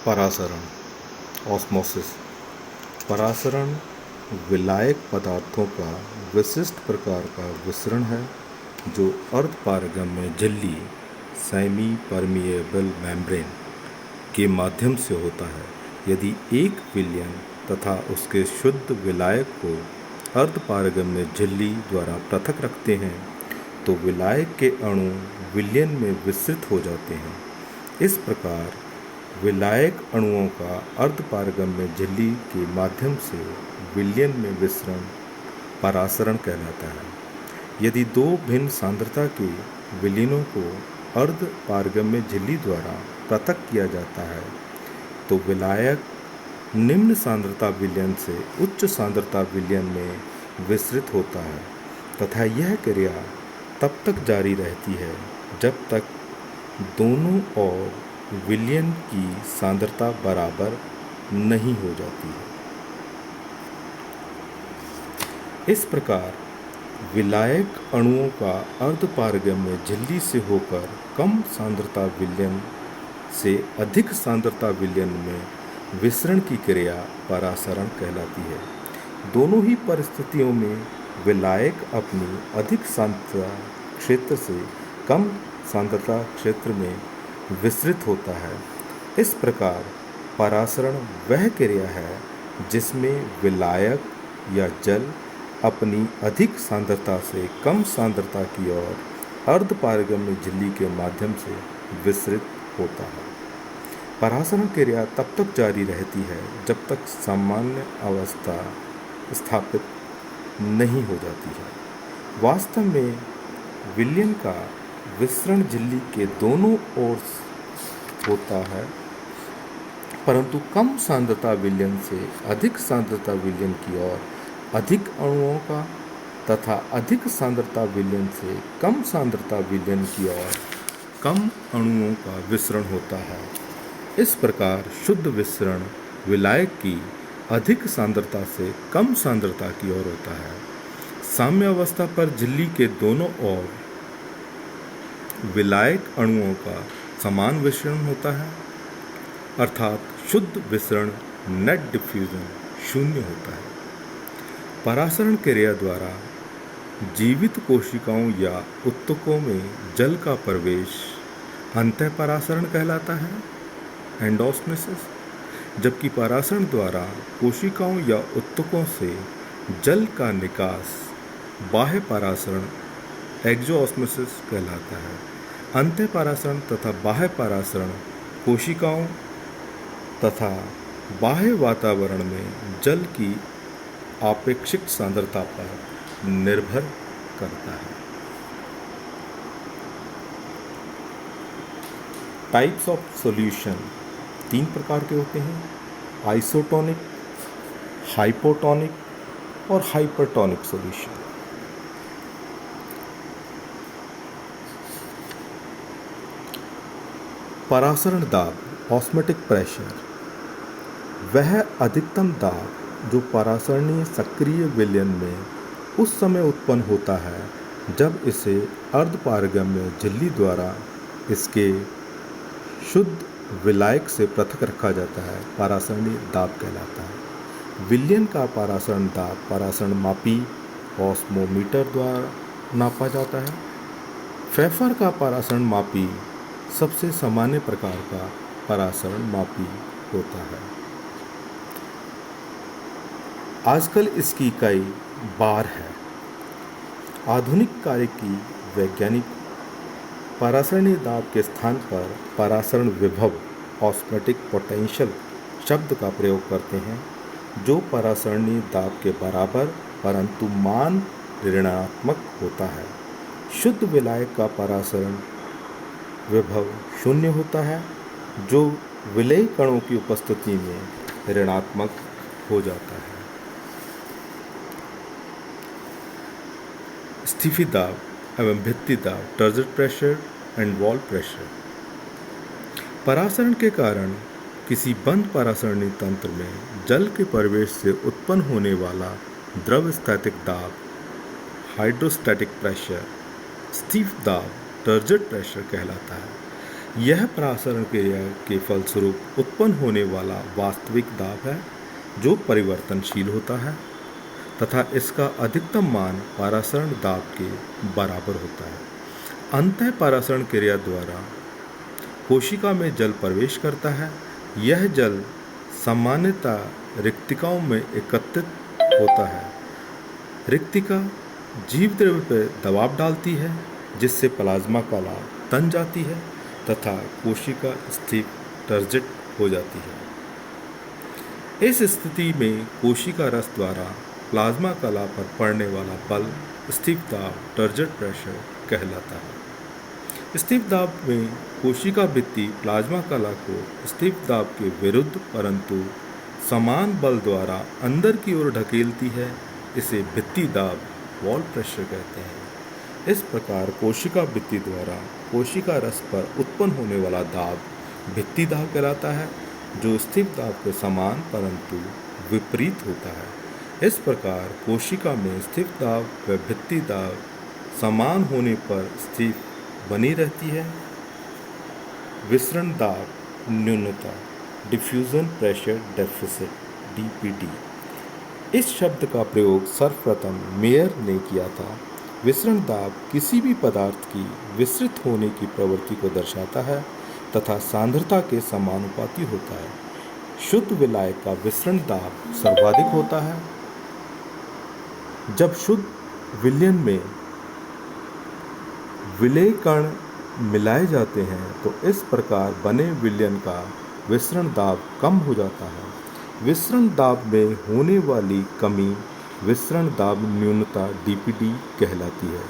परासरण osmosis. परासरण विलायक पदार्थों का विशिष्ट प्रकार का विसरण है जो अर्धपारगम्य झिल्ली सेमी परमिएबल मेम्ब्रेन के माध्यम से होता है। यदि एक विलयन तथा उसके शुद्ध विलायक को अर्धपारगम्य झिल्ली द्वारा पृथक रखते हैं तो विलायक के अणु विलयन में विस्तृत हो जाते हैं। इस प्रकार विलायक अणुओं का अर्धपारगम्य झिल्ली के माध्यम से विलयन में विसरण परासरण कहलाता है। यदि दो भिन्न सांद्रता के विलयनों को अर्धपारगम्य झिल्ली द्वारा पृथक किया जाता है तो विलायक निम्न सांद्रता विलयन से उच्च सांद्रता विलयन में विस्तृत होता है तथा यह क्रिया तब तक जारी रहती है जब तक दोनों ओर विलयन की सांद्रता बराबर नहीं हो जाती है। इस प्रकार विलायक अणुओं का अर्धपारगम्य झिल्ली से होकर कम सांद्रता विलयन से अधिक सांद्रता विलयन में विसरण की क्रिया परासरण कहलाती है। दोनों ही परिस्थितियों में विलायक अपनी अधिक सांद्रता क्षेत्र से कम सांद्रता क्षेत्र में विस्तृत होता है। इस प्रकार परासरण वह क्रिया है जिसमें विलायक या जल अपनी अधिक सांद्रता से कम सांद्रता की ओर अर्धपारगम्य झिल्ली के माध्यम से विस्तृत होता है। परासरण क्रिया तब तक जारी रहती है जब तक सामान्य अवस्था स्थापित नहीं हो जाती है। वास्तव में विलयन का विसरण झिल्ली के दोनों ओर होता है, परंतु कम सांद्रता विलयन से अधिक सांद्रता विलयन की ओर अधिक अणुओं का तथा अधिक सांद्रता विलयन से कम सांद्रता विलयन की ओर कम अणुओं का विसरण होता है। इस प्रकार शुद्ध विसरण विलायक की अधिक सांद्रता से कम सांद्रता की ओर होता है। साम्य अवस्था पर झिल्ली के दोनों ओर विलायक अणुओं का समान विसरण होता है, अर्थात शुद्ध विसरण नेट डिफ्यूजन शून्य होता है। परासरण क्रिया द्वारा जीवित कोशिकाओं या उत्तकों में जल का प्रवेश अंतःपरासरण कहलाता है, एंडोस्मोसिस, जबकि परासरण द्वारा कोशिकाओं या उत्तकों से जल का निकास बाह्य परासरण एक्सोऑस्मोसिस कहलाता है। अंतःपरासरण तथा बाह्य परासरण कोशिकाओं तथा बाह्य वातावरण में जल की आपेक्षिक सांद्रता पर निर्भर करता है। टाइप्स ऑफ सॉल्यूशन 3 प्रकार के होते हैं: आइसोटोनिक, हाइपोटोनिक और हाइपरटोनिक सॉल्यूशन। परासरण दाब ऑस्मोटिक प्रेशर वह अधिकतम दाब जो परासरणीय सक्रिय विलयन में उस समय उत्पन्न होता है जब इसे अर्धपारगम्य झिल्ली द्वारा इसके शुद्ध विलायक से पृथक रखा जाता है, परासरणीय दाब कहलाता है। विलयन का परासरण दाब परासरण मापी ऑस्मोमीटर द्वारा नापा जाता है। फेफर का परासरण मापी सबसे सामान्य प्रकार का परासरण मापी होता है। आजकल इसकी इकाई बार है। आधुनिक कार्य की वैज्ञानिक परासरणीय दाब के स्थान पर परासरण विभव ऑस्मोटिक पोटेंशियल शब्द का प्रयोग करते हैं जो परासरणीय दाब के बराबर परंतु मान ऋणात्मक होता है। शुद्ध विलायक का परासरण विभव शून्य होता है जो विलेय कणों की उपस्थिति में ऋणात्मक हो जाता है। स्थिति दाब एवं भित्ति दाब, turgid pressure and wall pressure. परासरण के कारण किसी बंद परासरणीय तंत्र में जल के प्रवेश से उत्पन्न होने वाला द्रव स्थैतिक दाब हाइड्रोस्टैटिक प्रेशर, स्थिर दाब टर्जिट प्रेशर कहलाता है। यह परासरण क्रिया के फलस्वरूप उत्पन्न होने वाला वास्तविक दाब है जो परिवर्तनशील होता है तथा इसका अधिकतम मान परासरण दाब के बराबर होता है। अंतः परासरण क्रिया द्वारा कोशिका में जल प्रवेश करता है। यह जल सामान्यतः रिक्तिकाओं में एकत्रित होता है। रिक्तिका जीव द्रव्य पर दबाव डालती है जिससे प्लाज्मा कला तन जाती है तथा कोशिका स्थिर टर्जिट हो जाती है। इस स्थिति में कोशिका रस द्वारा प्लाज्मा कला पर पड़ने वाला बल स्थिर दाब टर्जिट प्रेशर कहलाता है। स्थिर दाब में कोशिका भित्ति प्लाज्मा कला को स्थिर दाब के विरुद्ध परंतु समान बल द्वारा अंदर की ओर ढकेलती है। इसे भित्ति दाब वॉल प्रेशर कहते हैं। इस प्रकार कोशिका भित्ति द्वारा कोशिका रस पर उत्पन्न होने वाला दाब भित्ति दाब कहलाता है जो स्थिर दाब के समान परंतु विपरीत होता है। इस प्रकार कोशिका में स्थिर दाब व भित्ति दाब समान होने पर स्थिर बनी रहती है। विसरण दाब न्यूनता डिफ्यूजन प्रेशर डेफिसिट डीपीडी। इस शब्द का प्रयोग सर्वप्रथम मेयर ने किया था। विसरण दाब किसी भी पदार्थ की विसरित होने की प्रवृत्ति को दर्शाता है तथा सांद्रता के समानुपाती होता है। शुद्ध विलायक का विसरण दाब सर्वाधिक होता है। जब शुद्ध विलयन में विलेय कण मिलाए जाते हैं तो इस प्रकार बने विलयन का विसरण दाब कम हो जाता है। विसरण दाब में होने वाली कमी विसरण दाब न्यूनता डीपीडी कहलाती है।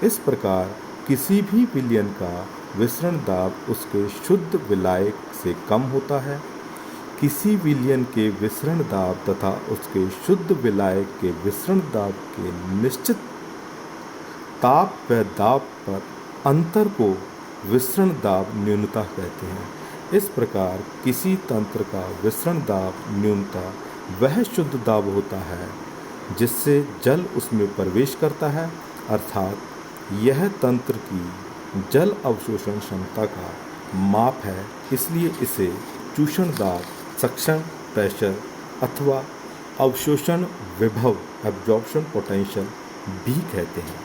इस प्रकार किसी भी विलयन का विसरण दाब उसके शुद्ध विलायक से कम होता है। किसी विलयन के विसरण दाब तथा उसके शुद्ध विलायक के विसरण दाब के निश्चित ताप व दाब पर अंतर को विसरण दाब न्यूनता कहते हैं। इस प्रकार किसी तंत्र का विसरण दाब न्यूनता वह शुद्ध दाब होता है जिससे जल उसमें प्रवेश करता है, अर्थात यह तंत्र की जल अवशोषण क्षमता का माप है। इसलिए इसे चूषण दाब, सक्शन प्रेशर अथवा अवशोषण विभव एब्जॉर्प्शन पोटेंशियल भी कहते हैं।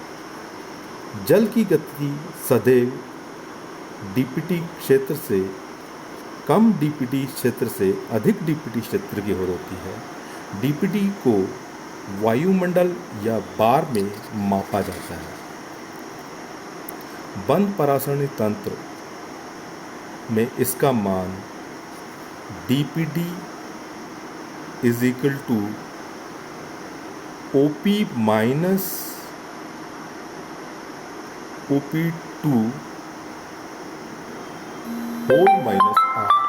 जल की गति सदैव डीपीटी क्षेत्र से कम डीपीटी क्षेत्र से अधिक डीपीटी क्षेत्र की ओर होती है। डीपीटी को वायुमंडल या बार में मापा जाता है। बंद परासरणी तंत्र में इसका मान DPD is equal to OP minus OP2 whole minus R